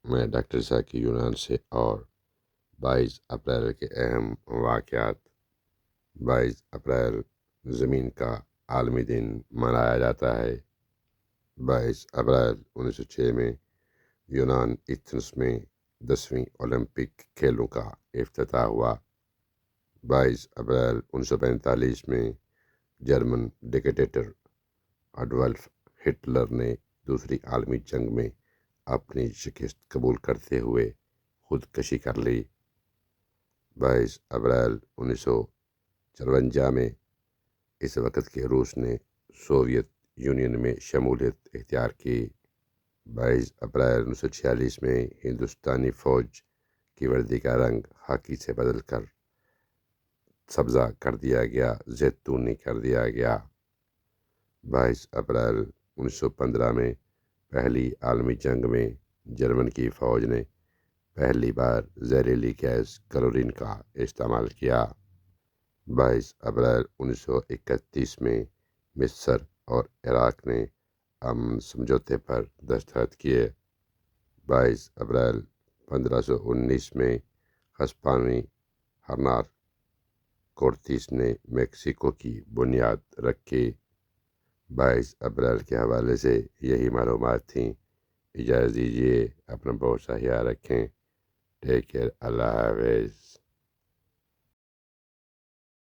میں ڈاکٹر ذاکی یونان سے اور 22 اپریل کے اہم واقعات۔ 22 اپریل زمین کا عالمی دن منایا جاتا ہے۔ 22 اپریل 1906 میں یونان ایتھنز میں 10ویں اولمپک کھیلوں کا افتتاح ہوا۔ 22 اپریل 1945 میں جرمن ڈکٹیٹر اڈولف ہٹلر نے دوسری عالمی جنگ میں اپنی شکست قبول کرتے ہوئے خودکشی کر لی۔ 22 اپریل 1954 میں اس وقت کے روس نے سوویت یونین میں شمولیت اختیار کی۔ 22 اپریل 1946 میں ہندوستانی فوج کی وردی کا رنگ خاکی سے بدل کر سبزہ کر دیا گیا، زیتونی کر دیا گیا۔ 22 اپریل 1915 میں پہلی عالمی جنگ میں جرمن کی فوج نے پہلی بار زہریلی گیس کلورین کا استعمال کیا۔ 22 اپریل 1931 میں مصر اور عراق نے امن سمجھوتے پر دستخط کیے۔ 22 اپریل 1519 میں ہسپانوی ہرنان کورتیس نے میکسیکو کی بنیاد رکھی۔ 22 اپریل کے حوالے سے یہی معلومات تھیں۔ اجازت دیجیے، اپنا بہت سا خیال رکھیں۔ ٹیک کیئر، اللہ حافظ۔